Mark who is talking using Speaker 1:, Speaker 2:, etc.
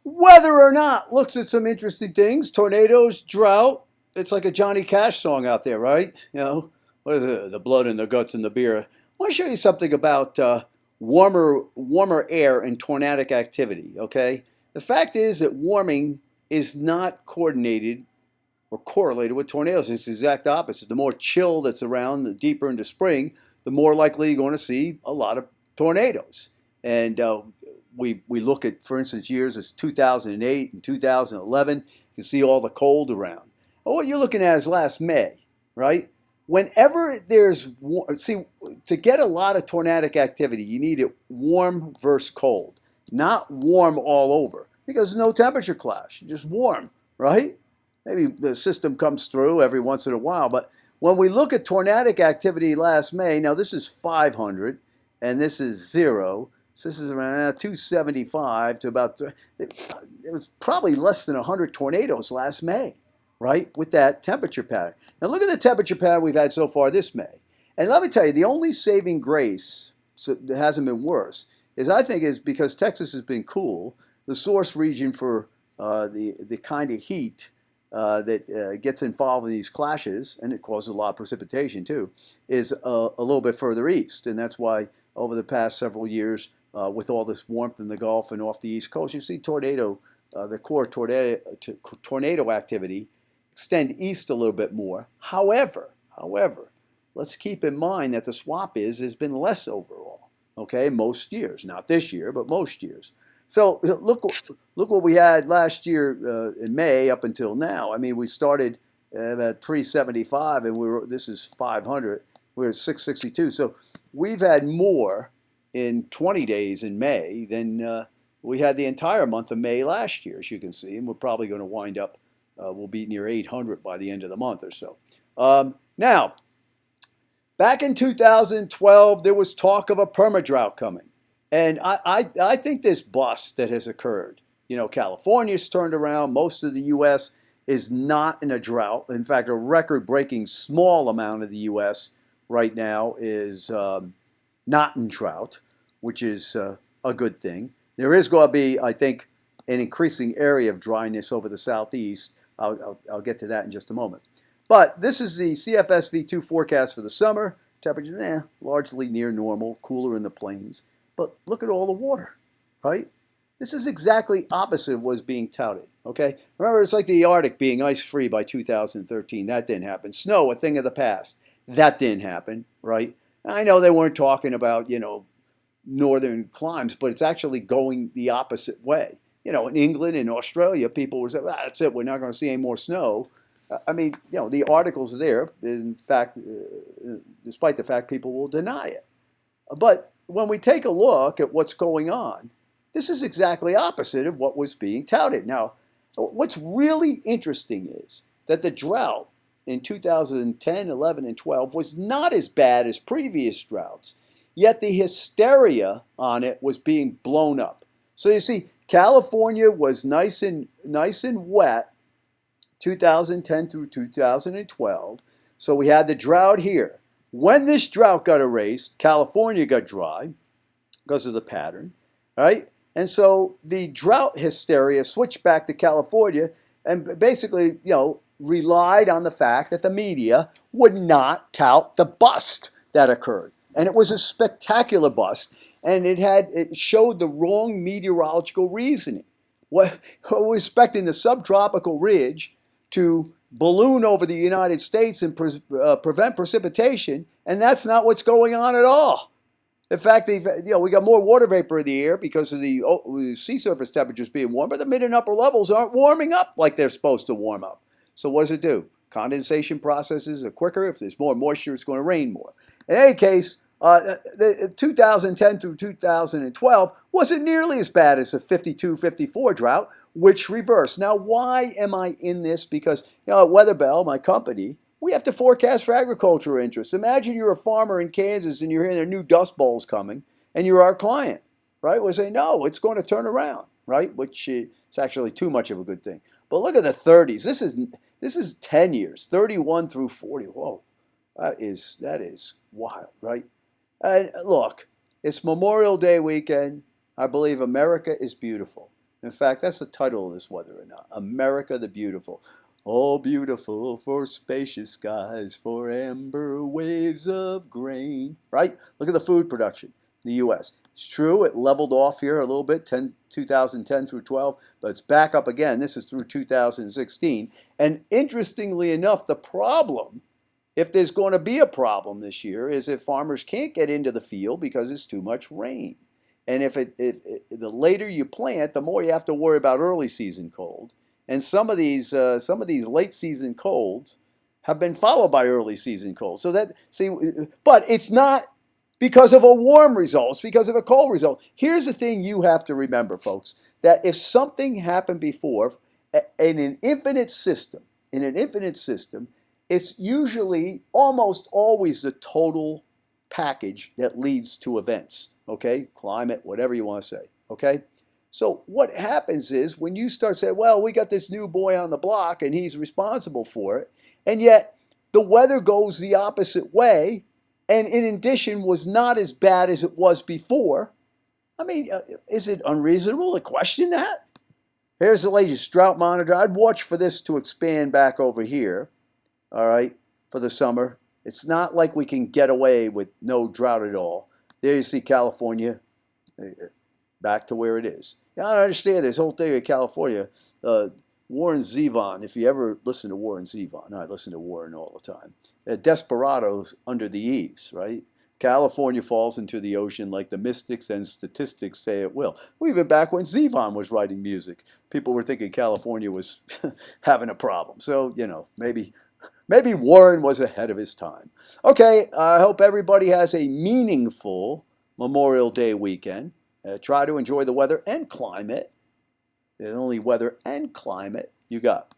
Speaker 1: Weather or not, looks at some interesting things. Tornadoes, drought. It's like a Johnny Cash song out there, right? What is it? The blood and the guts and the beer. I want to show you something about warmer air and tornadic activity. Okay, the fact is that warming is not coordinated or correlated with tornadoes. It's the exact opposite. The more chill that's around, the deeper into spring, the more likely you're going to see a lot of tornadoes. And we look at, for instance, years as 2008 and 2011. You can see all the cold around. Well, what you're looking at is last May, right? Whenever see, to get a lot of tornadic activity, you need it warm versus cold, not warm all over, because there's no temperature clash, just warm, right? Maybe the system comes through every once in a while, but when we look at tornadic activity last May, now this is 500 and this is 0. So this is around 275 to about, it was probably less than 100 tornadoes last May, right? With that temperature pattern. Now look at the temperature pattern we've had so far this May. And let me tell you, the only saving grace, so it hasn't been worse, is because Texas has been cool. The source region for the kind of heat that gets involved in these clashes, and it causes a lot of precipitation too, is a little bit further east. And that's why over the past several years, with all this warmth in the Gulf and off the East Coast, you see the core tornado activity extend east a little bit more. However, let's keep in mind that the swap has been less overall. Okay, most years, not this year, but most years. So look what we had last year in May up until now. I mean, we started at 375, and this is 500. We're at 662. So we've had more in 20 days in May than we had the entire month of May last year, as you can see, and we're probably going to wind up. We'll be near 800 by the end of the month or so. Now, back in 2012, there was talk of a perma drought coming. And I think this bust that has occurred, California's turned around. Most of the U.S. is not in a drought. In fact, a record-breaking small amount of the U.S. right now is not in drought, which is a good thing. There is going to be, I think, an increasing area of dryness over the southeast. I'll get to that in just a moment. But this is the CFSV2 forecast for the summer. Temperature, largely near normal, cooler in the plains. But look at all the water, right? This is exactly opposite of what was being touted, okay? Remember, it's like the Arctic being ice-free by 2013. That didn't happen. Snow, a thing of the past. That didn't happen, right? I know they weren't talking about, northern climes, but it's actually going the opposite way. In England and Australia, people were saying, that's it, we're not going to see any more snow. I mean, the article's there. In fact, despite the fact people will deny it. But when we take a look at what's going on, this is exactly opposite of what was being touted. Now, what's really interesting is that the drought in 2010, 11, and 12 was not as bad as previous droughts, yet the hysteria on it was being blown up. So you see, California was nice and wet 2010 through 2012. So we had the drought here. When this drought got erased, California got dry because of the pattern, right? And so the drought hysteria switched back to California and basically, relied on the fact that the media would not tout the bust that occurred. And it was a spectacular bust, and it showed the wrong meteorological reasoning. What we're expecting the subtropical ridge to balloon over the United States and prevent precipitation, and that's not what's going on at all. In fact, we got more water vapor in the air because of the sea surface temperatures being warm, but the mid and upper levels aren't warming up like they're supposed to warm up. So what does it do? Condensation processes are quicker. If there's more moisture, it's going to rain more. In any case, the 2010 through 2012 wasn't nearly as bad as the 52-54 drought, which reversed. Now, why am I in this? Because at Weatherbell, my company, we have to forecast for agricultural interests. Imagine you're a farmer in Kansas and you're hearing there are new dust bowls coming, and you're our client, right? We say, no, it's going to turn around, right? Which it's actually too much of a good thing. But look at the 30s. This is 10 years, 31 through 40. Whoa, that is wild, right? And look, it's Memorial Day weekend. I believe America is beautiful. In fact, that's the title of this weather or not. America the Beautiful. Oh, beautiful for spacious skies, for amber waves of grain. Right? Look at the food production in the U.S. It's true, it leveled off here a little bit, 2010 through 12, but it's back up again. This is through 2016. And interestingly enough, the problem, if there's going to be a problem this year, is if farmers can't get into the field because it's too much rain. And if the later you plant, the more you have to worry about early season cold. And some of these late season colds have been followed by early season colds. So that but it's not because of a warm result. It's because of a cold result. Here's the thing you have to remember, folks, that if something happened before in an infinite system, it's usually almost always the total package that leads to events. Okay, climate, whatever you want to say. Okay. So what happens is when you start saying, well, we got this new boy on the block and he's responsible for it, and yet the weather goes the opposite way, and in addition was not as bad as it was before. I mean, is it unreasonable to question that? Here's the latest drought monitor. I'd watch for this to expand back over here, all right, for the summer. It's not like we can get away with no drought at all. There you see California, back to where it is. Now, I understand this whole thing in California. Warren Zevon, if you ever listen to Warren Zevon, I listen to Warren all the time. Desperados under the eaves, right? California falls into the ocean like the mystics and statistics say it will. Well, even back when Zevon was writing music, people were thinking California was having a problem. So, maybe Warren was ahead of his time. Okay, I hope everybody has a meaningful Memorial Day weekend. Try to enjoy the weather and climate. The only weather and climate you got.